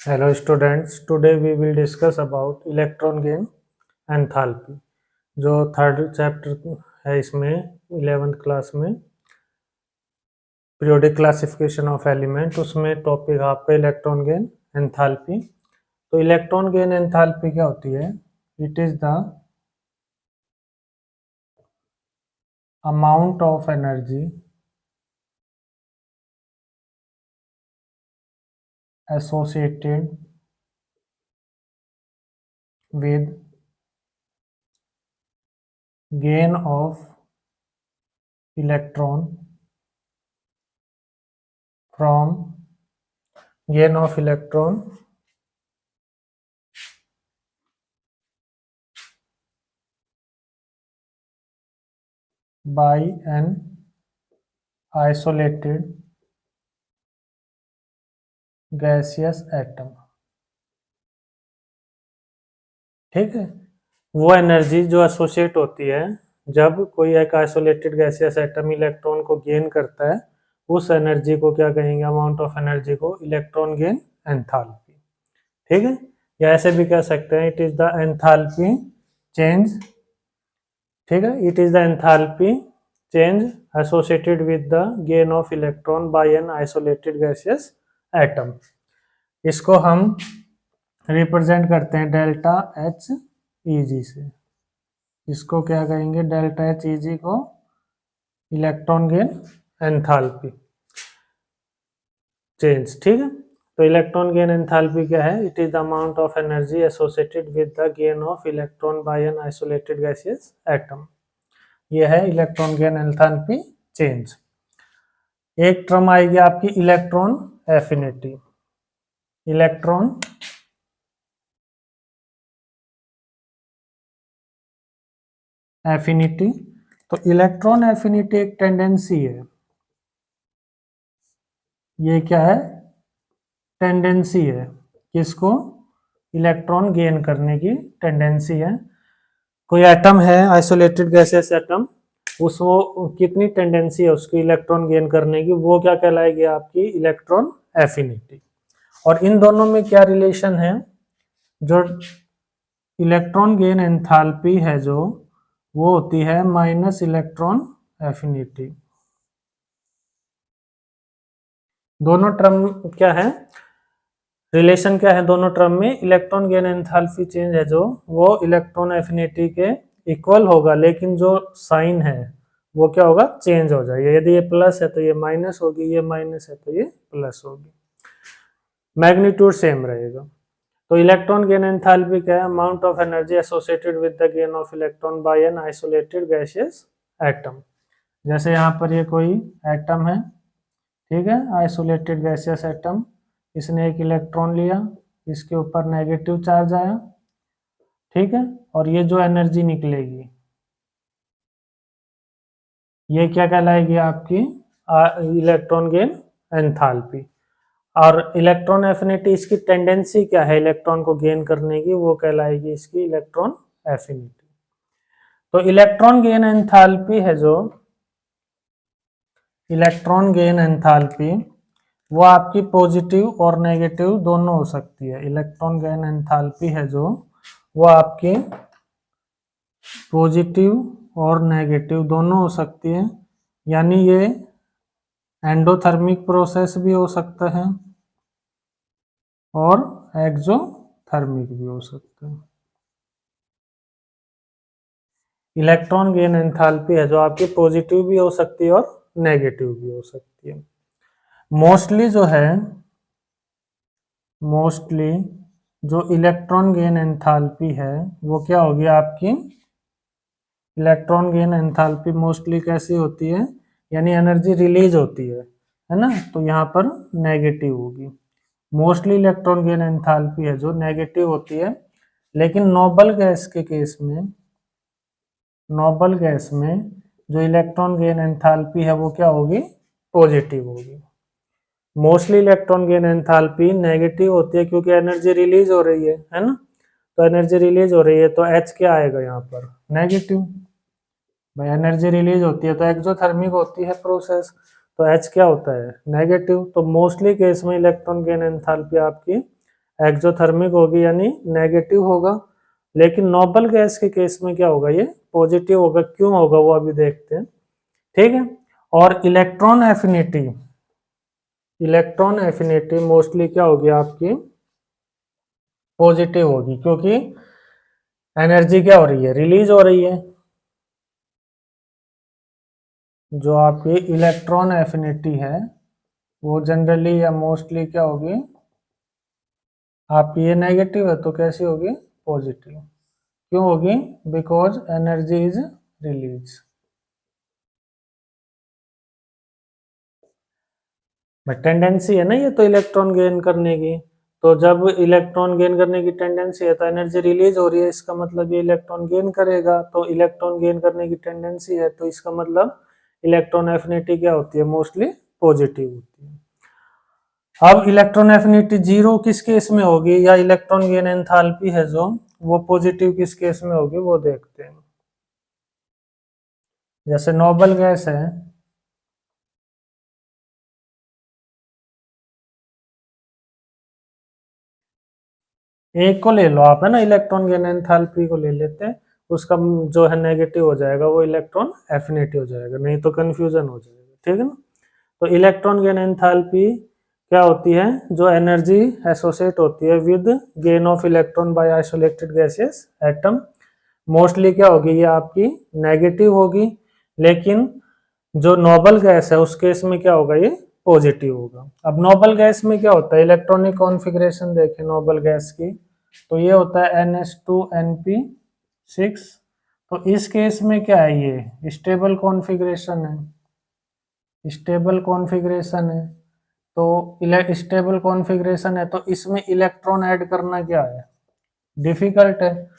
Hello students, today we will discuss about electron gain enthalpy. जो third chapter है इसमें 11th class में periodic classification of element, उसमें topic आपका electron gain enthalpy. तो electron gain enthalpy क्या होती है? It is the amount of energy associated with gain of electron from gain of electron by an isolated gaseous atom। ठीक है, वो energy जो एसोसिएट होती है जब कोई एक आइसोलेटेड गैसियस एटम इलेक्ट्रॉन को गेन करता है, उस एनर्जी को क्या कहेंगे? अमाउंट ऑफ एनर्जी को इलेक्ट्रॉन गेन एंथैल्पी। ठीक है, या ऐसे भी कह सकते हैं it is the enthalpy change. ठीक है, it is the enthalpy change associated with the gain of electron by an isolated gaseous atom. इसको हम रिप्रेजेंट करते हैं डेल्टा एच ई जी से। इसको क्या कहेंगे? डेल्टा एच ई जी को इलेक्ट्रॉन गेन एंथैल्पी चेंज। ठीक है, तो इलेक्ट्रॉन गेन एंथैल्पी क्या है? It is the amount of energy associated with the gain of electron by an isolated gaseous atom. यह है इलेक्ट्रॉन गेन एंथैल्पी चेंज। एक term आएगी आपकी इलेक्ट्रॉन एफिनिटी। इलेक्ट्रॉन एफिनिटी, तो इलेक्ट्रॉन एफिनिटी एक tendency है। ये क्या है? टेंडेंसी है। किसको? इलेक्ट्रॉन गेन करने की टेंडेंसी है। कोई एटम है आइसोलेटेड गैसियस एटम, उसको कितनी टेंडेंसी है उसकी इलेक्ट्रॉन गेन करने की, वो क्या कहलाएगी? आपकी इलेक्ट्रॉन एफिनिटी। और इन दोनों में क्या रिलेशन है? जो इलेक्ट्रॉन गेन एंथैल्पी है जो वो होती है माइनस इलेक्ट्रॉन एफिनिटी। दोनों टर्म क्या है? रिलेशन क्या है दोनों टर्म में? इलेक्ट्रॉन गेन एंथैल्पी चेंज है जो वो इलेक्ट्रॉन एफिनिटी के इक्वल होगा, लेकिन जो साइन है वो क्या होगा? चेंज हो जाएगा। यदि ये प्लस है तो ये माइनस होगी, ये माइनस है तो ये प्लस होगी, मैग्नीट्यूड सेम रहेगा। तो इलेक्ट्रॉन गेन एंथैल्पी क्या है? Amount of energy associated with the gain of electron by an isolated gaseous atom. जैसे यहाँ पर ये कोई एटम है, ठीक है, आइसोलेटेड गैसियस एटम, इसने एक इलेक्ट्रॉन लिया, इसके ऊपर नेगेटिव चार्ज आया, ठीक है, और ये जो एनर्जी निकलेगी ये क्या कहलाएगी? आपकी इलेक्ट्रॉन गेन एंथैल्पी। और इलेक्ट्रॉन एफिनिटी, इसकी टेंडेंसी क्या है इलेक्ट्रॉन को गेन करने की, वो कहलाएगी इसकी इलेक्ट्रॉन एफिनिटी। तो इलेक्ट्रॉन गेन एंथैल्पी है जो इलेक्ट्रॉन गेन एंथैल्पी, वो आपकी पॉजिटिव और नेगेटिव दोनों हो सकती है। इलेक्ट्रॉन गेन एंथैल्पी है जो वो आपकी पॉजिटिव और नेगेटिव दोनों हो सकती है, यानी ये एंडोथर्मिक प्रोसेस भी हो सकता है और एक्सोथर्मिक भी हो सकता है। इलेक्ट्रॉन गेन एंथैल्पी है जो आपकी पॉजिटिव भी हो सकती है और नेगेटिव भी हो सकती है। मोस्टली जो इलेक्ट्रॉन गेन एंथैल्पी है वो क्या होगी? आपकी इलेक्ट्रॉन गेन एंथैल्पी मोस्टली कैसी होती है? यानी एनर्जी रिलीज होती है ना, तो यहाँ पर नेगेटिव होगी। मोस्टली इलेक्ट्रॉन गेन एंथैल्पी है जो नेगेटिव होती है, लेकिन नोबल गैस के केस में, नोबल गैस में जो इलेक्ट्रॉन गेन एंथैल्पी है वो क्या होगी? पॉजिटिव होगी। Mostly electron gain enthalpy negative होती है क्योंकि एनर्जी रिलीज हो रही है ना, तो एनर्जी रिलीज हो रही है तो H क्या आएगा यहाँ पर? नेगेटिव। भाई एनर्जी रिलीज होती है तो एक्सोथर्मिक होती है प्रोसेस, तो H क्या होता है? नेगेटिव। तो मोस्टली केस में इलेक्ट्रॉन गेन एंथैल्पी आपकी एक्सोथर्मिक होगी यानी नेगेटिव होगा। लेकिन नोबल गैस के केस में क्या होगा, ये पॉजिटिव होगा। क्यों होगा वो अभी देखते हैं, ठीक है। और इलेक्ट्रॉन एफिनिटी मोस्टली क्या होगी आपकी, पॉजिटिव होगी, क्योंकि एनर्जी क्या हो रही है, रिलीज हो रही है। जो आपकी इलेक्ट्रॉन एफिनिटी है वो जनरली या मोस्टली क्या होगी आपकी, ये नेगेटिव है तो कैसी होगी, पॉजिटिव। क्यों होगी, because energy is release. Tendency है ना ये तो इलेक्ट्रॉन गेन करने की। तो जब इलेक्ट्रॉन गेन करने की टेंडेंसी है तो एनर्जी रिलीज हो रही है, इसका मतलब ये इलेक्ट्रॉन गेन करेगा। तो इलेक्ट्रॉन गेन करने की टेंडेंसी है तो इसका मतलब इलेक्ट्रॉन एफिनिटी क्या होती है, मोस्टली पॉजिटिव होती है। अब इलेक्ट्रॉन एफिनिटी जीरो किस केस में होगी, या इलेक्ट्रॉन गेन एंथैल्पी है जो वो पॉजिटिव किस केस में होगी वो देखते हैं। जैसे नोबल गैस है, एक को ले लो आप, है ना, इलेक्ट्रॉन गेन एंथैल्पी को ले लेते हैं, उसका जो है नेगेटिव हो जाएगा, वो इलेक्ट्रॉन एफिनिटी हो जाएगा, नहीं तो कंफ्यूजन हो जाएगा, ठीक है ना। तो इलेक्ट्रॉन गेन एंथैल्पी क्या होती है, जो एनर्जी एसोसिएट होती है with gain of electron by isolated gases atom, mostly क्या होगी, ये आपकी नेगेटिव होगी। लेकिन जो नोबल गैस है उस केस में क्या होगा, ये पॉजिटिव होगा। अब नोबल गैस में क्या होता है, इलेक्ट्रॉनिक कॉन्फ़िगरेशन देखें नोबल गैस की, तो ये होता है NH2Np6। तो इस केस में क्या है, ये स्टेबल कॉन्फ़िगरेशन है, स्टेबल कॉन्फ़िगरेशन है। तो स्टेबल कॉन्फ़िगरेशन है तो इसमें इलेक्ट्रॉन ऐड करना क्या है, डिफिकल्ट है।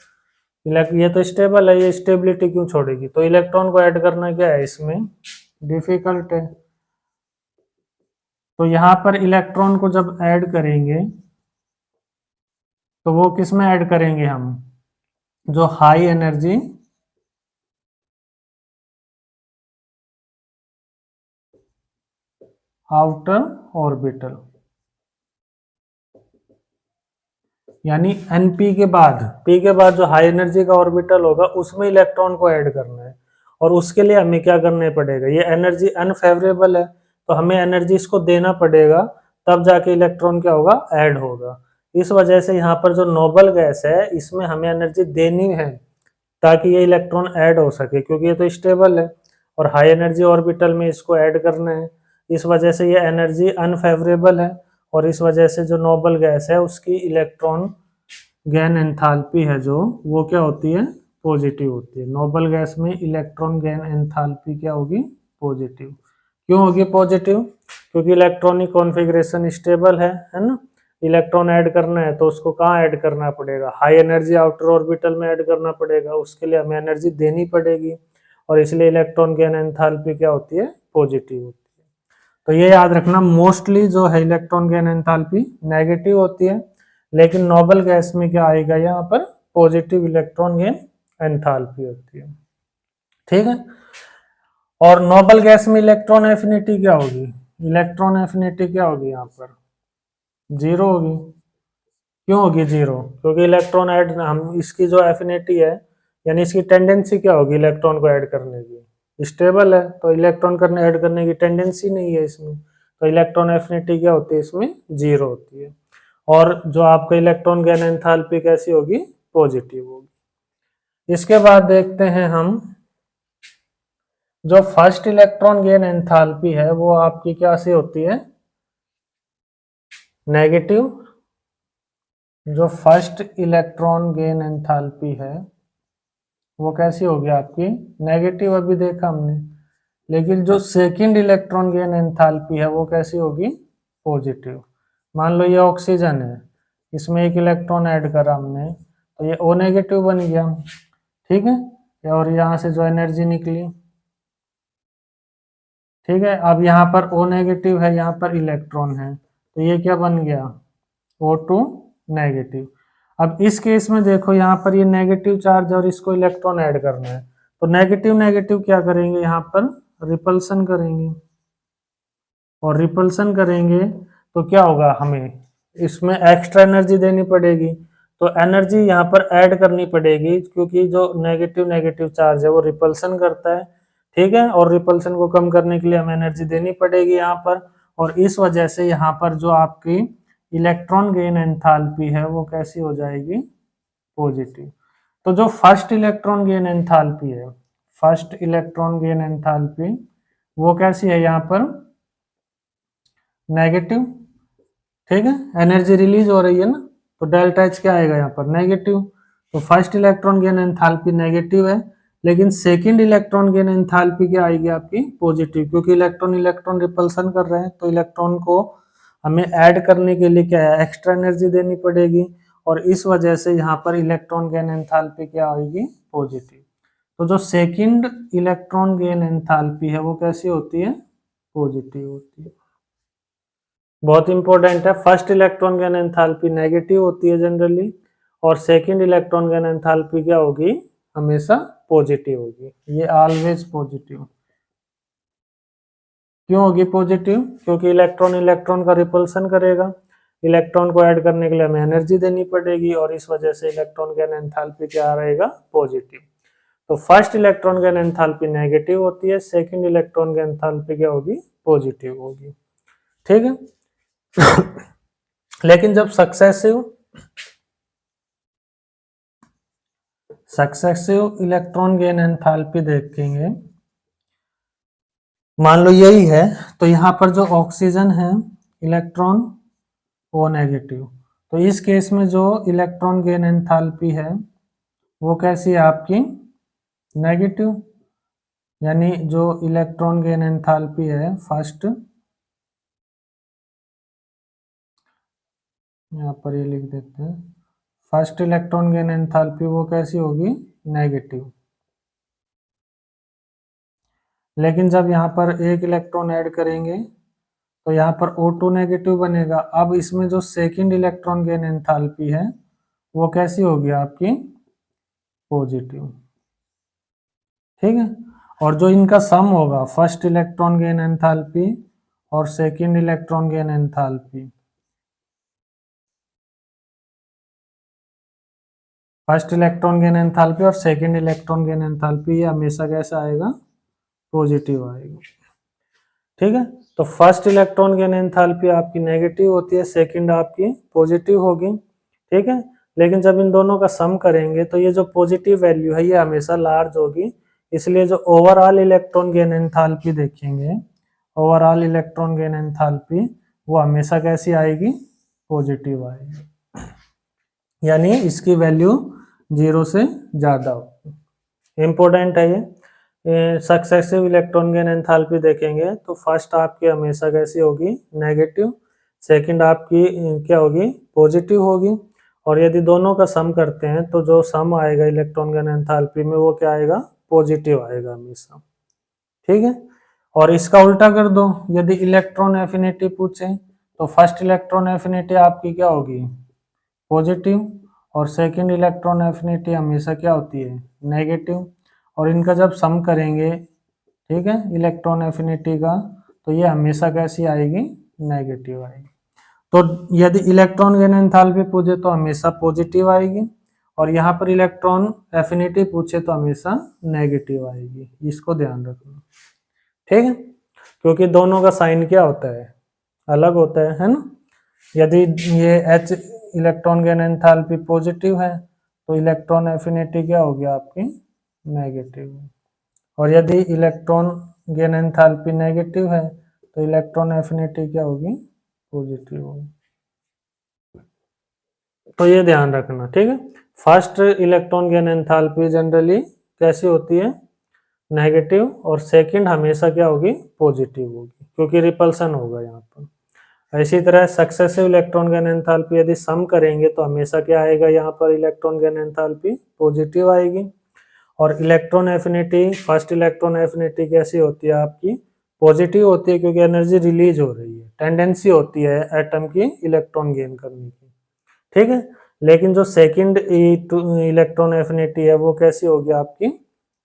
ये तो स्टेबल है, ये स्टेबिलिटी क्यों छोड़ेगी, तो इलेक्ट्रॉन को ऐड करना क्या है इसमें, डिफिकल्ट है। तो यहाँ पर इलेक्ट्रॉन को जब ऐड करेंगे तो वो किस में ऐड करेंगे हम, जो हाई एनर्जी आउटर ऑर्बिटल, यानी Np के बाद, p के बाद जो हाई एनर्जी का ऑर्बिटल होगा उसमें इलेक्ट्रॉन को ऐड करना है। और उसके लिए हमें क्या करना पड़ेगा, ये एनर्जी अनफेवरेबल है तो हमें एनर्जी इसको देना पड़ेगा, तब जाके इलेक्ट्रॉन क्या होगा, ऐड होगा। इस वजह से यहाँ पर जो नोबल गैस है इसमें हमें एनर्जी देनी है ताकि ये इलेक्ट्रॉन ऐड हो सके, क्योंकि ये तो स्टेबल है और हाई एनर्जी ऑर्बिटल में इसको ऐड करना है। इस वजह से ये एनर्जी अनफेवरेबल है और इस वजह से जो नोबल गैस है उसकी इलेक्ट्रॉन गेन एंथैल्पी है जो वो क्या होती है, पॉजिटिव होती है। नोबल गैस में इलेक्ट्रॉन गेन एंथैल्पी क्या होगी, पॉजिटिव। क्यों होगी पॉजिटिव, क्योंकि इलेक्ट्रॉनिक कॉन्फ़िगरेशन स्टेबल है ना। इलेक्ट्रॉन ऐड करना है तो उसको कहाँ ऐड करना पड़ेगा, हाई एनर्जी आउटर ऑर्बिटल में ऐड करना पड़ेगा, उसके लिए हमें एनर्जी देनी पड़ेगी और इसलिए इलेक्ट्रॉन गेन एंथैल्पी क्या होती है, पॉजिटिव होती है। तो ये याद रखना, मोस्टली जो है इलेक्ट्रॉन गेन एंथैल्पी नेगेटिव होती है, लेकिन नोबल गैस में क्या आएगा, यहाँ पर पॉजिटिव इलेक्ट्रॉन गेन एंथैल्पी होती है, ठीक है। और नोबल गैस में इलेक्ट्रॉन एफिनिटी क्या होगी, इलेक्ट्रॉन एफिनिटी क्या होगी, यहाँ पर जीरो होगी। क्यों होगी जीरो, क्योंकि इलेक्ट्रॉन ऐड, हम इसकी जो एफिनिटी है यानी इसकी टेंडेंसी क्या होगी इलेक्ट्रॉन को ऐड करने की, स्टेबल है, तो इलेक्ट्रॉन करने ऐड करने की टेंडेंसी नहीं है इसमें, तो इलेक्ट्रॉन एफिनिटी क्या होती है इसमें, जीरो होती है। और जो आपका इलेक्ट्रॉन गेन एंथैल्पी कैसी होगी, पॉजिटिव होगी। इसके बाद देखते हैं हम, जो फर्स्ट इलेक्ट्रॉन गेन एंथैल्पी है वो आपकी क्या से होती है, नेगेटिव। जो फर्स्ट इलेक्ट्रॉन गेन एंथैल्पी है वो कैसी होगी आपकी, नेगेटिव, अभी देखा हमने। लेकिन जो सेकंड इलेक्ट्रॉन गेन एंथैल्पी है वो कैसी होगी, पॉजिटिव। मान लो ये ऑक्सीजन है, इसमें एक इलेक्ट्रॉन ऐड करा हमने तो ये O नेगेटिव बन गया, ठीक है। और यहाँ से जो एनर्जी निकली, ठीक है। अब यहाँ पर O नेगेटिव है, यहाँ पर इलेक्ट्रॉन है, तो ये क्या बन गया, O2 नेगेटिव। अब इस केस में देखो यहाँ पर ये नेगेटिव चार्ज और इसको इलेक्ट्रॉन ऐड करना है, तो नेगेटिव नेगेटिव क्या करेंगे, यहाँ पर रिपल्सन करेंगे। और रिपल्सन करेंगे तो क्या होगा, हमें इसमें एक्स्ट्रा एनर्जी देनी पड़ेगी, तो एनर्जी यहाँ पर ऐड करनी पड़ेगी, क्योंकि जो नेगेटिव नेगेटिव चार्ज है वो रिपल्सन करता है, ठीक है, और रिपल्सन को कम करने के लिए हमें एनर्जी देनी पड़ेगी यहाँ पर, और इस वजह से यहाँ पर जो आपकी इलेक्ट्रॉन गेन एंथैल्पी है वो कैसी हो जाएगी, पॉजिटिव। तो जो फर्स्ट इलेक्ट्रॉन गेन एंथैल्पी है, फर्स्ट इलेक्ट्रॉन गेन एंथैल्पी वो कैसी है यहाँ पर, नेगेटिव, ठीक है, एनर्जी रिलीज हो रही है ना, तो डेल्टा एच क्या आएगा यहाँ पर, नेगेटिव। तो first electron gain enthalpy negative है, लेकिन सेकंड इलेक्ट्रॉन गेन एंथैल्पी क्या आएगी आपकी, पॉजिटिव, क्योंकि इलेक्ट्रॉन इलेक्ट्रॉन रिपल्सन कर रहे हैं, तो इलेक्ट्रॉन को हमें ऐड करने के लिए क्या है, एक्स्ट्रा एनर्जी देनी पड़ेगी, और इस वजह से यहाँ पर इलेक्ट्रॉन गेन एंथैल्पी क्या आएगी, पॉजिटिव। तो जो सेकंड इलेक्ट्रॉन गेन एंथैल्पी है वो कैसी होती है, पॉजिटिव होती है। बहुत इंपॉर्टेंट है, first electron gain enthalpy negative होती है जनरली, और सेकंड इलेक्ट्रॉन गेन एंथैल्पी क्या होगी, हमेशा पॉजिटिव होगी, ये ऑलवेज पॉजिटिव। क्यों होगी पॉजिटिव, क्योंकि इलेक्ट्रॉन इलेक्ट्रॉन का रिपल्सन करेगा, इलेक्ट्रॉन को ऐड करने के लिए हमें एनर्जी देनी पड़ेगी, और इस वजह से इलेक्ट्रॉन गेन एंथैल्पी क्या रहेगा, पॉजिटिव। तो first electron gain enthalpy negative होती है, सेकंड इलेक्ट्रॉन गेन एंथैल्पी क्या होगी, पॉजिटिव होगी, ठीक है। लेकिन जब सक्सेसिव इलेक्ट्रॉन गेन एंथैल्पी देखेंगे, मान लो यही है, तो यहाँ पर जो ऑक्सीजन है इलेक्ट्रॉन ओ नेगेटिव, तो इस केस में जो इलेक्ट्रॉन गेन एंथैल्पी है वो कैसी है आपकी, नेगेटिव, यानी जो इलेक्ट्रॉन गेन एंथैल्पी है फर्स्ट, यहाँ पर ये लिख देते हैं, फर्स्ट इलेक्ट्रॉन गेन एंथैल्पी वो कैसी होगी, नेगेटिव। लेकिन जब यहाँ पर एक इलेक्ट्रॉन ऐड करेंगे तो यहाँ पर O2 नेगेटिव बनेगा। अब इसमें जो सेकंड इलेक्ट्रॉन गेन एंथैल्पी है वो कैसी होगी आपकी, पॉजिटिव, ठीक है। और जो इनका सम होगा, फर्स्ट इलेक्ट्रॉन गेन एंथैल्पी और second electron gain enthalpy, first electron gain enthalpy और सेकंड इलेक्ट्रॉन गेन एंथैल्पी ये हमेशा कैसा आएगा, पॉजिटिव आएगा, ठीक है। तो फर्स्ट इलेक्ट्रॉन गेन एंथैल्पी आपकी नेगेटिव होती है, सेकंड आपकी पॉजिटिव होगी, ठीक है। लेकिन जब इन दोनों का सम करेंगे तो ये जो पॉजिटिव वैल्यू है ये हमेशा लार्ज होगी, इसलिए जो ओवरऑल इलेक्ट्रॉन गेन एंथैल्पी देखेंगे, ओवरऑल इलेक्ट्रॉन गेन एंथैल्पी वो हमेशा कैसी आएगी, पॉजिटिव आएगी, यानी इसकी वैल्यू 0 से ज़्यादा होगी। इम्पोर्टेंट है ये। सक्सेसिव इलेक्ट्रॉन गेन एंथैल्पी देखेंगे तो फर्स्ट आपकी हमेशा कैसी होगी, नेगेटिव, सेकंड आपकी क्या होगी, पॉजिटिव होगी, और यदि दोनों का सम करते हैं तो जो सम आएगा इलेक्ट्रॉन गेन एंथैल्पी में वो क्या आएगा, पॉजिटिव आएगा हमेशा, ठीक है। और इसका उल्टा कर दो, यदि इलेक्ट्रॉन एफिनिटी पूछे तो फर्स्ट इलेक्ट्रॉन एफिनिटी आपकी क्या होगी, पॉजिटिव, और सेकंड इलेक्ट्रॉन एफिनिटी हमेशा क्या होती है, नेगेटिव, और इनका जब सम करेंगे, ठीक है, इलेक्ट्रॉन एफिनिटी का, तो ये हमेशा कैसी आएगी, नेगेटिव आएगी। तो यदि इलेक्ट्रॉन गेन एंथैल्पी पूछे तो हमेशा पॉजिटिव आएगी, और यहाँ पर इलेक्ट्रॉन एफिनिटी पूछे तो हमेशा नेगेटिव आएगी, इसको ध्यान रखना, ठीक है, क्योंकि दोनों का साइन क्या होता है, अलग होता है ना। यदि ये H electron gain enthalpy positive है तो इलेक्ट्रॉन एफिनिटी क्या होगी आपकी, नेगेटिव, और यदि इलेक्ट्रॉन गेन एंथैल्पी नेगेटिव है तो इलेक्ट्रॉन एफिनिटी क्या होगी, पॉजिटिव होगी। तो ये ध्यान रखना, ठीक है। First electron gain enthalpy generally कैसी होती है, नेगेटिव, और सेकंड हमेशा क्या होगी, पॉजिटिव होगी, क्योंकि रिपल्सन होगा यहाँ पर। इसी तरह सक्सेसिव इलेक्ट्रॉन गेन एंथैल्पी यदि सम करेंगे तो हमेशा क्या आएगा, यहाँ पर इलेक्ट्रॉन गेन एंथैल्पी पॉजिटिव आएगी, और electron affinity, first electron affinity कैसी होती है आपकी, पॉजिटिव होती है, क्योंकि एनर्जी रिलीज हो रही है, टेंडेंसी होती है एटम की इलेक्ट्रॉन गेन करने की, ठीक है। लेकिन जो सेकंड इलेक्ट्रॉन एफिनिटी है वो कैसी होगी आपकी,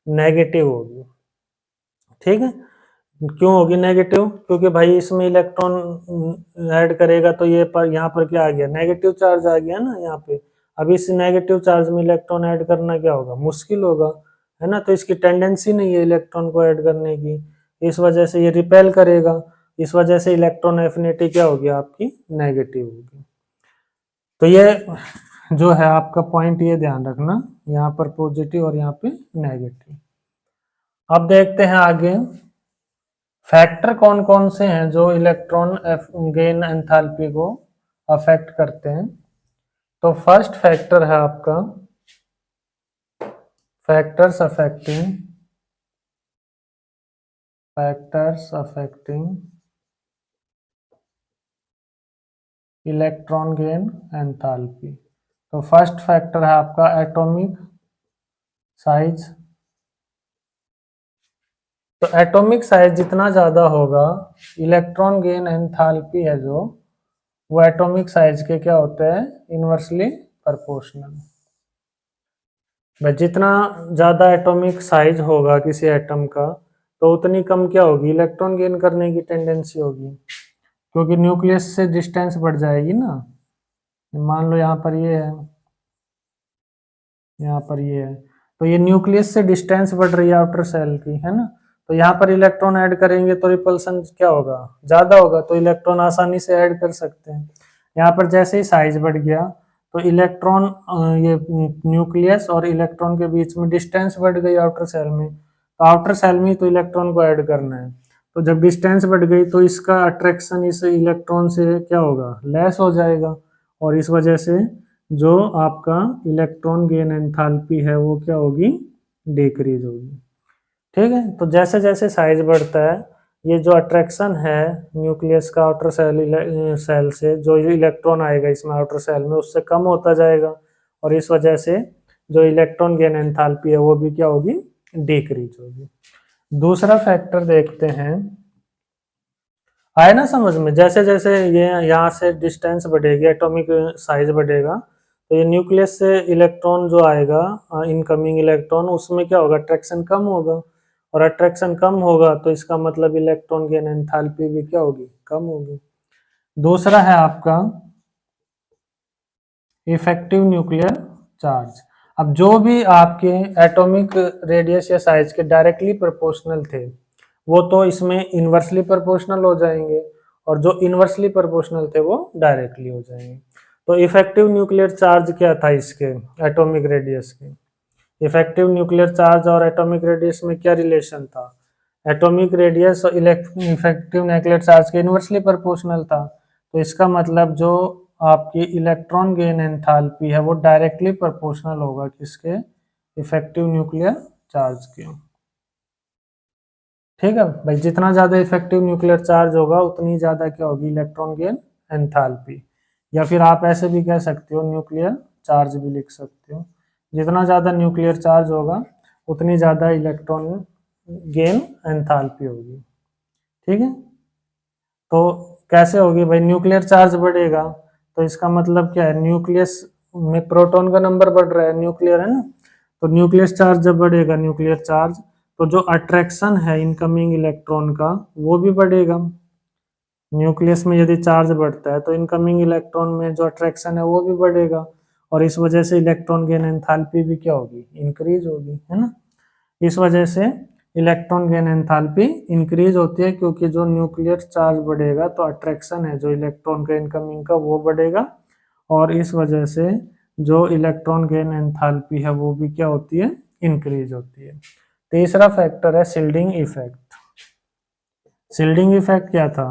नेगेटिव होगी, ठीक है। क्यों होगी नेगेटिव? क्योंकि भाई इसमें इलेक्ट्रॉन ऐड करेगा तो ये पर यहाँ पर क्या आ गया, नेगेटिव चार्ज आ गया ना यहाँ पे। अब इस नेगेटिव चार्ज में इलेक्ट्रॉन ऐड करना क्या होगा, मुश्किल होगा, है ना। तो इसकी टेंडेंसी नहीं है इलेक्ट्रॉन को ऐड करने की, इस वजह से ये रिपेल करेगा। इस वजह से इलेक्ट्रॉन एफिनिटी क्या होगी आपकी, नेगेटिव होगी। तो ये जो है आपका पॉइंट, ये ध्यान रखना, यहाँ पर पॉजिटिव और यहाँ पे नेगेटिव। अब देखते हैं आगे फैक्टर कौन कौन से हैं जो इलेक्ट्रॉन गेन एंथैल्पी को अफेक्ट करते हैं। तो फर्स्ट फैक्टर है आपका factors affecting electron gain enthalpy. तो फर्स्ट फैक्टर है आपका एटॉमिक साइज। तो एटॉमिक साइज जितना ज्यादा होगा, इलेक्ट्रॉन गेन एंथैल्पी है जो, वो एटॉमिक साइज के क्या होते हैं, इनवर्सली प्रोपोर्शनल। भाई जितना ज्यादा एटॉमिक साइज होगा किसी एटम का, तो उतनी कम क्या होगी, इलेक्ट्रॉन गेन करने की टेंडेंसी होगी, क्योंकि न्यूक्लियस से डिस्टेंस बढ़ जाएगी ना। मान लो यहाँ पर ये है, यहाँ पर ये है, तो ये न्यूक्लियस से डिस्टेंस बढ़ रही है आउटर सेल की, है ना। तो यहाँ पर इलेक्ट्रॉन ऐड करेंगे तो रिपल्सन क्या होगा, ज्यादा होगा, तो इलेक्ट्रॉन आसानी से ऐड कर सकते हैं। यहाँ पर जैसे ही साइज बढ़ गया तो इलेक्ट्रॉन, ये न्यूक्लियस और इलेक्ट्रॉन के बीच में डिस्टेंस बढ़ गई आउटर सेल में, तो आउटर सेल में तो इलेक्ट्रॉन को ऐड करना है। तो जब डिस्टेंस बढ़ गई तो इसका अट्रैक्शन इस इलेक्ट्रॉन से क्या होगा, लेस हो जाएगा, और इस वजह से जो आपका इलेक्ट्रॉन गेन एंथैल्पी है वो क्या होगी, डिक्रीज होगी। ठीक है, तो जैसे जैसे साइज बढ़ता है, ये जो अट्रैक्शन है न्यूक्लियस का आउटर सेल से, जो इलेक्ट्रॉन आएगा इसमें आउटर सेल में, उससे कम होता जाएगा, और इस वजह से जो इलेक्ट्रॉन गेन एंथैल्पी है वो भी क्या होगी, डिक्रीज होगी। दूसरा फैक्टर देखते हैं, आए ना समझ में, जैसे जैसे ये यहाँ से डिस्टेंस बढ़ेगी, एटॉमिक साइज बढ़ेगा, तो ये न्यूक्लियस से इलेक्ट्रॉन जो आएगा, इनकमिंग इलेक्ट्रॉन, उसमें क्या होगा, अट्रैक्शन कम होगा, और अट्रैक्शन कम होगा तो इसका मतलब इलेक्ट्रॉन गेन एंथैल्पी भी क्या होगी, कम होगी। दूसरा है आपका इफेक्टिव न्यूक्लियर चार्ज। अब जो भी आपके एटॉमिक रेडियस या साइज के डायरेक्टली प्रोपोर्शनल थे, वो तो इसमें इनवर्सली प्रोपोर्शनल हो जाएंगे, और जो इनवर्सली प्रोपोर्शनल थे वो डायरेक्टली हो जाएंगे। तो इफेक्टिव न्यूक्लियर चार्ज क्या था इसके, एटॉमिक रेडियस के। इफेक्टिव न्यूक्लियर चार्ज और एटॉमिक रेडियस में क्या रिलेशन था, एटॉमिक रेडियस और इफेक्टिव न्यूक्लियर चार्ज के इनवर्सली प्रोपोर्शनल था। तो इसका मतलब जो आपकी इलेक्ट्रॉन गेन एंथैल्पी है वो डायरेक्टली प्रोपोर्शनल होगा किसके, इफेक्टिव न्यूक्लियर चार्ज के। ठीक है भाई, जितना ज्यादा इफेक्टिव न्यूक्लियर चार्ज होगा उतनी ज्यादा क्या होगी, इलेक्ट्रॉन गेन एंथैल्पी। या फिर आप ऐसे भी कह सकते हो, न्यूक्लियर चार्ज भी लिख सकते हो, जितना ज्यादा न्यूक्लियर चार्ज होगा उतनी ज्यादा इलेक्ट्रॉन गेन एंथैल्पी होगी। ठीक है, तो कैसे होगी भाई, न्यूक्लियर चार्ज बढ़ेगा तो इसका मतलब क्या है, न्यूक्लियस में प्रोटॉन का नंबर बढ़ रहा है, न्यूक्लियर है ना, तो न्यूक्लियस चार्ज जब बढ़ेगा, न्यूक्लियर चार्ज, तो जो अट्रैक्शन है इनकमिंग इलेक्ट्रॉन का वो भी बढ़ेगा। न्यूक्लियस में यदि चार्ज बढ़ता है तो इनकमिंग इलेक्ट्रॉन में जो अट्रैक्शन है वो भी बढ़ेगा, और इस वजह से इलेक्ट्रॉन गेन एंथैल्पी भी क्या होगी, इंक्रीज होगी, है ना। इस वजह से इलेक्ट्रॉन गेन एंथैल्पी इंक्रीज होती है, क्योंकि जो न्यूक्लियर चार्ज बढ़ेगा तो अट्रैक्शन है जो इलेक्ट्रॉन का इनकमिंग का वो बढ़ेगा, और इस वजह से जो इलेक्ट्रॉन गेन एंथैल्पी है वो भी क्या होती है, इंक्रीज होती है। तीसरा फैक्टर है शिल्डिंग इफेक्ट। शिल्डिंग इफेक्ट क्या था,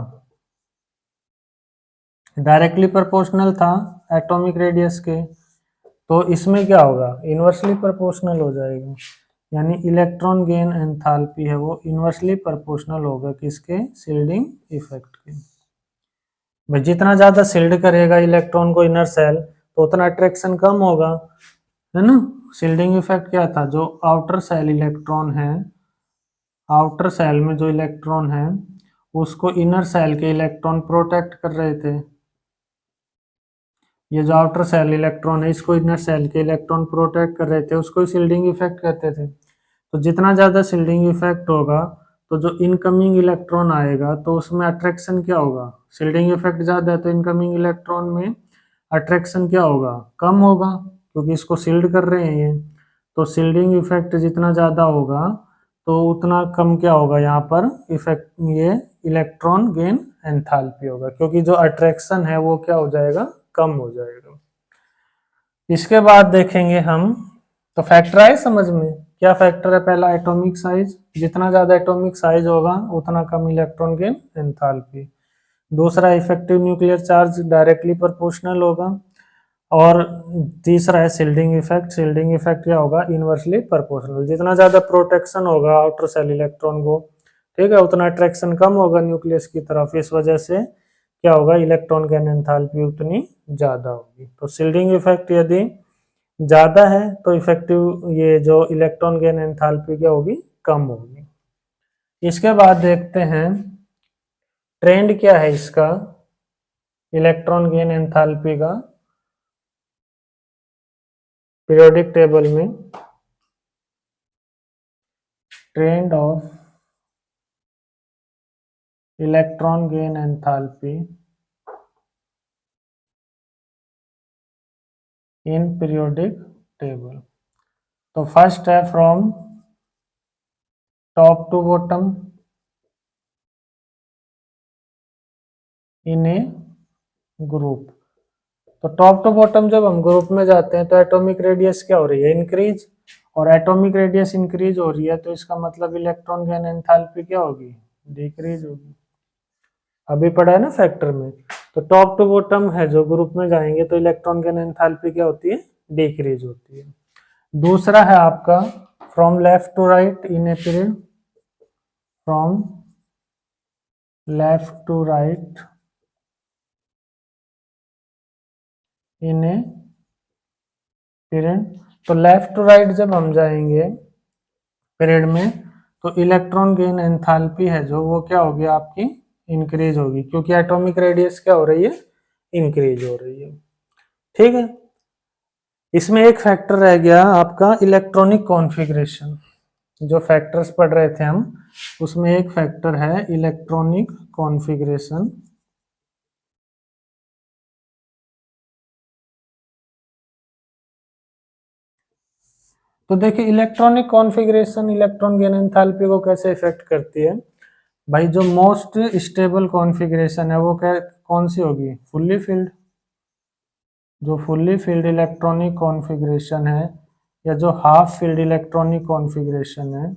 डायरेक्टली प्रोपोर्शनल था एटॉमिक रेडियस के, तो इसमें क्या होगा, इनवर्सली प्रोपोर्शनल हो जाएगा, यानी इलेक्ट्रॉन गेन एंथैल्पी है वो इनवर्सली प्रोपोर्शनल होगा किसके, शिल्डिंग इफेक्ट के। भाई जितना ज्यादा शिल्ड करेगा इलेक्ट्रॉन को इनर सेल तो उतना अट्रैक्शन कम होगा, है ना। शिल्डिंग इफेक्ट क्या था, जो आउटर सेल इलेक्ट्रॉन है, आउटर सेल में जो इलेक्ट्रॉन है उसको इनर सेल के इलेक्ट्रॉन प्रोटेक्ट कर रहे थे। ये जो आउटर सेल इलेक्ट्रॉन है इसको इनर सेल के इलेक्ट्रॉन प्रोटेक्ट कर रहे थे, उसको शिल्डिंग इफेक्ट कहते थे। तो जितना ज्यादा शिल्डिंग इफेक्ट होगा तो जो इनकमिंग इलेक्ट्रॉन आएगा तो उसमें अट्रैक्शन क्या होगा, शील्डिंग इफेक्ट ज़्यादा है तो इनकमिंग इलेक्ट्रॉन में अट्रैक्शन क्या होगा, कम होगा, क्योंकि इसको शील्ड कर रहे हैं ये। तो शील्डिंग इफेक्ट जितना ज़्यादा होगा तो उतना कम क्या होगा यहाँ पर इफेक्ट, ये इलेक्ट्रॉन गेन एंथैल्पी होगा, क्योंकि जो अट्रैक्शन है वो क्या हो जाएगा, कम हो जाएगा। इसके बाद देखेंगे हम, तो फैक्टर आए समझ में, क्या फैक्टर है, पहला एटॉमिक साइज, जितना ज्यादा एटॉमिक साइज होगा उतना कम इलेक्ट्रॉन गेन एंथैल्पी। दूसरा effective nuclear charge directly proportional होगा। और तीसरा है शील्डिंग इफेक्ट, शील्डिंग इफेक्ट क्या होगा, इनवर्सली प्रोपोर्शनल, जितना ज्यादा प्रोटेक्शन होगा आउटर सेल इलेक्ट्रॉन को, ठीक है, उतना अट्रैक्शन कम होगा न्यूक्लियस की तरफ, इस वजह से क्या होगा, इलेक्ट्रॉन गेन एंथैल्पी उतनी ज्यादा होगी। तो शील्डिंग इफेक्ट यदि ज्यादा है तो इफेक्टिव ये जो इलेक्ट्रॉन गेन एंथैल्पी क्या होगी, कम होगी। इसके बाद देखते हैं ट्रेंड क्या है इसका, इलेक्ट्रॉन गेन एंथैल्पी का पीरियोडिक टेबल में, trend of electron gain enthalpy in periodic table. तो फर्स्ट है from top to bottom in a group. तो टॉप टू बॉटम जब हम ग्रुप में जाते हैं तो एटॉमिक रेडियस क्या हो रही है, इंक्रीज, और एटॉमिक रेडियस इंक्रीज हो रही है तो इसका मतलब इलेक्ट्रॉन गेन एंथैल्पी क्या होगी, डिक्रीज होगी। अभी पढ़ा है ना फैक्टर में। तो टॉप टू बॉटम है जो ग्रुप में जाएंगे तो इलेक्ट्रॉन गेन एंथैल्पी क्या होती है, डिक्रीज होती है। दूसरा है आपका from left to right in a period, from left to right in a period. तो लेफ्ट टू राइट जब हम जाएंगे पीरियड में तो इलेक्ट्रॉन गेन एंथैल्पी है जो वो क्या होगी आपकी, इंक्रीज होगी, क्योंकि एटॉमिक रेडियस क्या हो रही है, इंक्रीज हो रही है। ठीक है, इसमें एक फैक्टर रह गया आपका इलेक्ट्रॉनिक कॉन्फ़िगरेशन, जो फैक्टर्स पढ़ रहे थे हम उसमें एक फैक्टर है इलेक्ट्रॉनिक कॉन्फ़िगरेशन। तो देखिए electronic configuration electron gain enthalpy को कैसे इफेक्ट करती है भाई। जो मोस्ट स्टेबल कॉन्फ़िगरेशन है वो क्या, कौन सी होगी, फुल्ली फिल्ड। जो फुल्ली फिल्ड इलेक्ट्रॉनिक कॉन्फ़िगरेशन है या जो हाफ फिल्ड इलेक्ट्रॉनिक कॉन्फ़िगरेशन है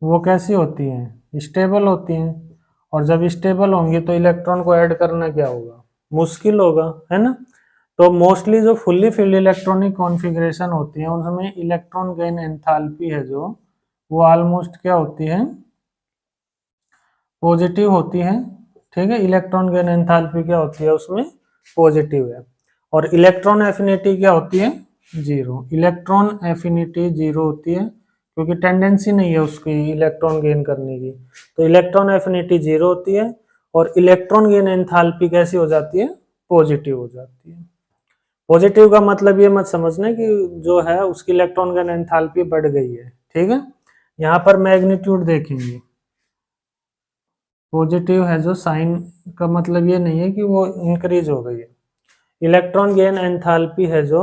वो कैसी होती हैं, स्टेबल होती हैं। और जब स्टेबल होंगी तो इलेक्ट्रॉन को ऐड करना क्या होगा, मुश्किल होगा, है ना। तो मोस्टली जो फुल्ली फिल्ड इलेक्ट्रॉनिक कॉन्फ़िगरेशन होती है उनमें इलेक्ट्रॉन गेन एंथैल्पी है जो वो ऑलमोस्ट क्या होती है, पॉजिटिव होती है। ठीक है, इलेक्ट्रॉन गेन एंथैल्पी क्या होती है उसमें, पॉजिटिव है। और इलेक्ट्रॉन एफिनिटी क्या होती है, जीरो। इलेक्ट्रॉन एफिनिटी जीरो होती है क्योंकि टेंडेंसी नहीं है उसकी इलेक्ट्रॉन गेन करने की, तो इलेक्ट्रॉन एफिनिटी जीरो होती है। और इलेक्ट्रॉन गेन एंथैल्पी कैसी हो जाती है, पॉजिटिव हो जाती है। पॉजिटिव का मतलब ये मत समझना कि जो है उसकी इलेक्ट्रॉन गेन एंथैल्पी बढ़ गई है, ठीक है। यहाँ पर मैग्नीट्यूड देखेंगे, पॉजिटिव है जो साइन का मतलब ये नहीं है कि वो इंक्रीज हो गई है। इलेक्ट्रॉन गेन एंथैल्पी है जो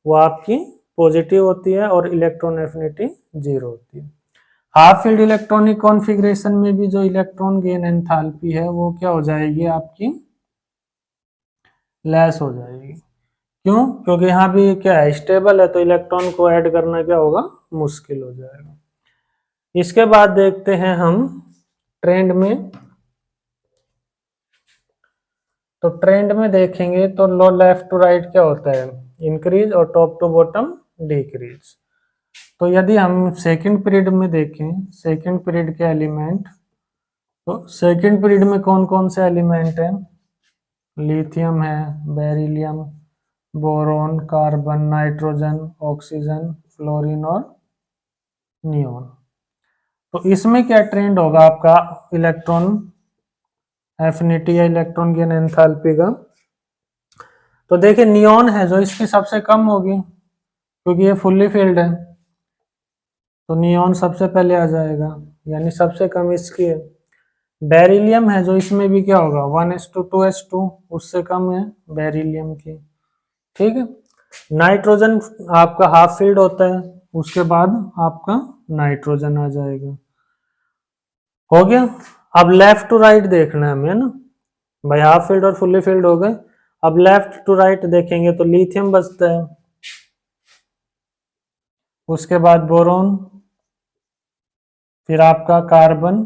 वो आपकी पॉजिटिव होती है और इलेक्ट्रॉन एफिनिटी जीरो होती है। हाफ फील्ड इलेक्ट्रॉनिक कॉन्फ़िगरेशन में भी जो इलेक्ट्रॉन गेन एंथैल्पी है वो क्या हो जाएगी आपकी, लेस हो जाएगी। क्यों, क्योंकि यहाँ भी क्या है, स्टेबल है तो इलेक्ट्रॉन को ऐड करना क्या होगा, मुश्किल हो जाएगा। इसके बाद देखते हैं हम ट्रेंड में। तो ट्रेंड में देखेंगे तो लो लेफ्ट टू राइट क्या होता है, इंक्रीज, और टॉप टू बॉटम डिक्रीज। तो यदि हम सेकंड पीरियड में देखें, सेकंड पीरियड के एलिमेंट, तो सेकंड पीरियड में कौन कौन से एलिमेंट हैं, लिथियम है, beryllium, boron, carbon, nitrogen, oxygen, fluorine और नियोन। तो इसमें क्या ट्रेंड होगा आपका इलेक्ट्रॉन एफिनिटी या इलेक्ट्रॉन गेन एंथैल्पी का। तो देखिए नियोन है जो इसकी सबसे कम होगी क्योंकि ये फुल्ली फिल्ड है, तो नियॉन सबसे पहले आ जाएगा, यानी सबसे कम इसकी है। बेरिलियम है जो, इसमें भी क्या होगा 1:2:2, उससे कम है बेरिलियम की। ठीक है। नाइट्रोजन आपका हाफ फील्ड होता है, उसके बाद आपका नाइट्रोजन आ जाएगा। हो गया। अब लेफ्ट टू राइट देखना है हमें, ना भाई, हाफ फील्ड और फुल्ली फील्ड हो गए। अब लेफ्ट टू राइट देखेंगे तो लिथियम बचता है, उसके बाद बोरोन, फिर आपका कार्बन,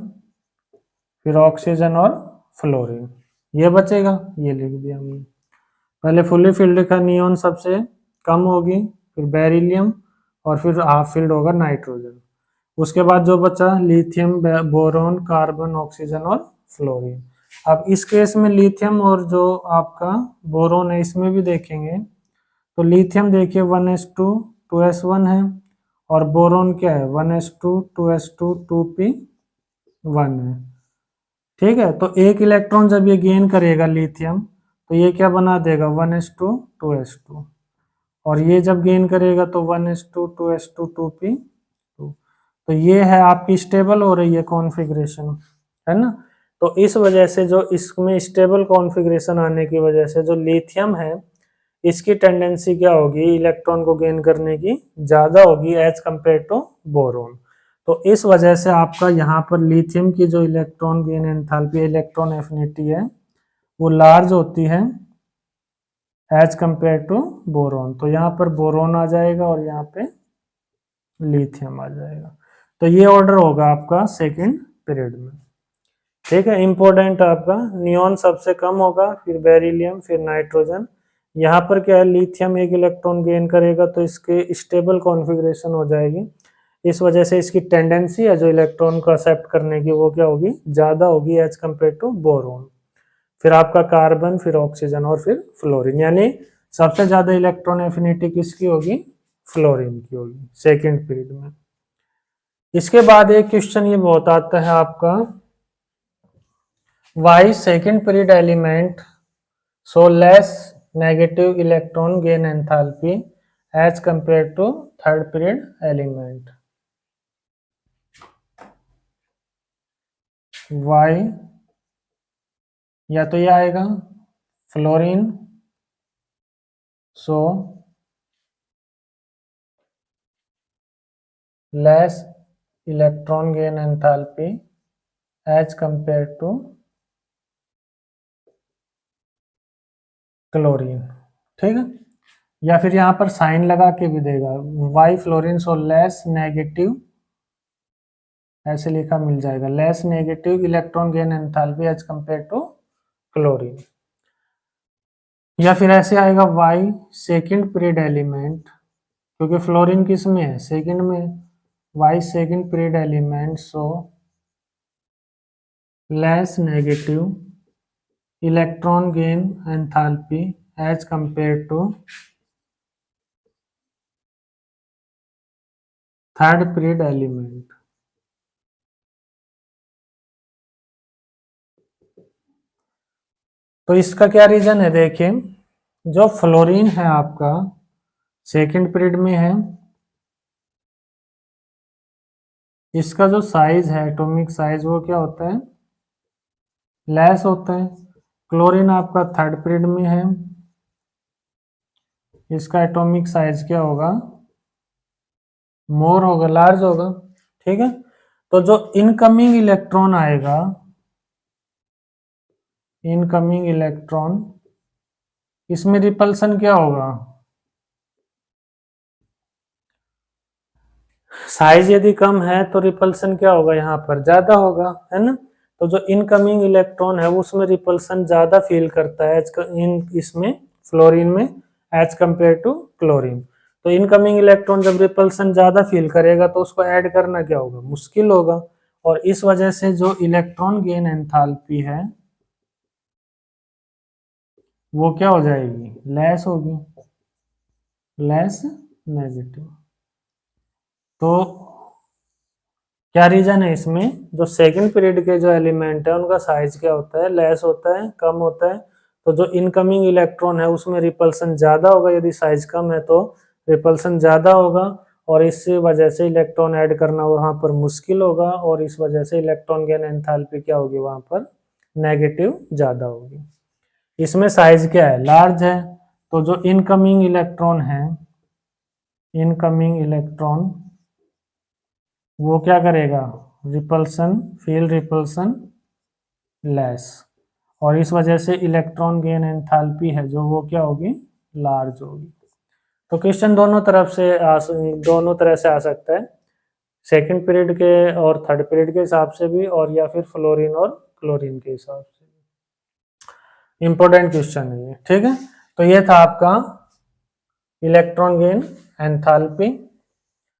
फिर ऑक्सीजन और फ्लोरीन, ये बचेगा। ये लिख दिया हमने। पहले फुल्ली फील्ड का नियॉन सबसे कम होगी, फिर बेरिलियम, और फिर हाफ फील्ड होगा नाइट्रोजन। उसके बाद जो बचा लिथियम, बोरोन, कार्बन, ऑक्सीजन और फ्लोरीन। अब इस केस में लिथियम और जो आपका बोरोन है इसमें भी देखेंगे तो लिथियम देखिए 1:2:2s1 है, और बोरोन क्या है 1:2:2s2 2p1 है। ठीक है। तो एक इलेक्ट्रॉन जब ये गेन करेगा लिथियम, तो ये क्या बना देगा 1:2:2s2, और ये जब गेन करेगा तो 1:2:2s2 2p2। तो ये है आपकी स्टेबल हो रही है कॉन्फ़िगरेशन, है ना। तो इस वजह से जो इसमें स्टेबल कॉन्फ़िगरेशन आने की वजह से जो लिथियम है इसकी टेंडेंसी क्या होगी इलेक्ट्रॉन को गेन करने की, ज्यादा होगी एज कंपेयर टू बोरोन। तो इस वजह से आपका यहाँ पर लिथियम की जो electron gain enthalpy, electron affinity है, वो लार्ज होती है एज कंपेयर टू बोरोन। तो यहाँ पर बोरोन आ जाएगा और यहाँ पे लिथियम आ जाएगा। तो ये ऑर्डर होगा आपका सेकंड पीरियड में। ठीक है। इंपॉर्टेंट आपका नियॉन सबसे कम होगा, फिर बेरिलियम, फिर नाइट्रोजन। यहाँ पर क्या है लिथियम एक इलेक्ट्रॉन गेन करेगा तो इसके स्टेबल कॉन्फ़िगरेशन हो जाएगी, इस वजह से इसकी टेंडेंसी है जो इलेक्ट्रॉन को एक्सेप्ट करने की वो क्या होगी, ज्यादा होगी एज कंपेयर टू बोरोन। फिर आपका कार्बन, फिर ऑक्सीजन और फिर फ्लोरीन, यानी सबसे ज्यादा इलेक्ट्रॉन एफिनिटी किसकी होगी, फ्लोरीन की होगी सेकेंड पीरियड में। इसके बाद एक क्वेश्चन ये बहुत आता है आपका, why second period element so less negative electron gain enthalpy as compare to third period element. Why, या तो ये आएगा fluorine so less electron gain enthalpy as compare to chlorine. ठीक है। या फिर यहाँ पर साइन लगा के भी देगा, why fluorine so less negative, ऐसे लिखा मिल जाएगा, less negative electron gain enthalpy as compare to chlorine. या फिर ऐसे आएगा वाई सेकंड पीरियड एलिमेंट, क्योंकि फ्लोरीन किस में है, सेकंड में, why second period element so less negative electron gain enthalpy as compare to third period element. तो इसका क्या रीजन है, देखिए जो फ्लोरीन है आपका सेकंड पीरियड में है, इसका जो साइज है एटॉमिक साइज वो क्या होता है, लेस होता है। क्लोरीन आपका थर्ड पीरियड में है, इसका एटॉमिक साइज क्या होगा, मोर होगा, लार्ज होगा। ठीक है। तो जो इनकमिंग इलेक्ट्रॉन आएगा, इनकमिंग इलेक्ट्रॉन, इसमें रिपल्सन क्या होगा, साइज यदि कम है तो रिपल्सन क्या होगा, यहाँ पर ज्यादा होगा, है ना। तो जो इनकमिंग इलेक्ट्रॉन है उसमें रिपल्सन ज्यादा फील करता है इसमें फ्लोरीन में एज कंपेयर टू क्लोरीन। तो इनकमिंग इलेक्ट्रॉन जब रिपल्सन ज्यादा फील करेगा तो उसको ऐड करना क्या होगा, मुश्किल होगा, और इस वजह से जो इलेक्ट्रॉन गेन एंथैल्पी है वो क्या हो जाएगी, लेस होगी, लेस नेगेटिव। तो क्या रीजन है इसमें, जो सेकंड पीरियड के जो एलिमेंट है उनका साइज क्या होता है, लेस होता है, कम होता है। तो जो इनकमिंग इलेक्ट्रॉन है उसमें रिपल्सन ज्यादा होगा, यदि साइज कम है तो रिपल्सन ज्यादा होगा, और इस वजह से इलेक्ट्रॉन ऐड करना वहां पर मुश्किल होगा, और इस वजह से इलेक्ट्रॉन गेन एंथैल्पी क्या होगी वहां पर, नेगेटिव ज्यादा होगी। इसमें साइज क्या है, लार्ज है, तो जो इनकमिंग इलेक्ट्रॉन है, इनकमिंग इलेक्ट्रॉन वो क्या करेगा, रिपल्सन, फील रिपल्सन लेस, और इस वजह से इलेक्ट्रॉन गेन एंथैल्पी है जो वो क्या होगी, लार्ज होगी। तो क्वेश्चन दोनों तरफ से दोनों तरह से आ सकता है, सेकंड पीरियड के और थर्ड पीरियड के हिसाब से भी, और या फिर फ्लोरीन और क्लोरीन के हिसाब से। इंपॉर्टेंट क्वेश्चन है ये, ठीक है। तो ये था आपका इलेक्ट्रॉन गेन एंथैल्पी।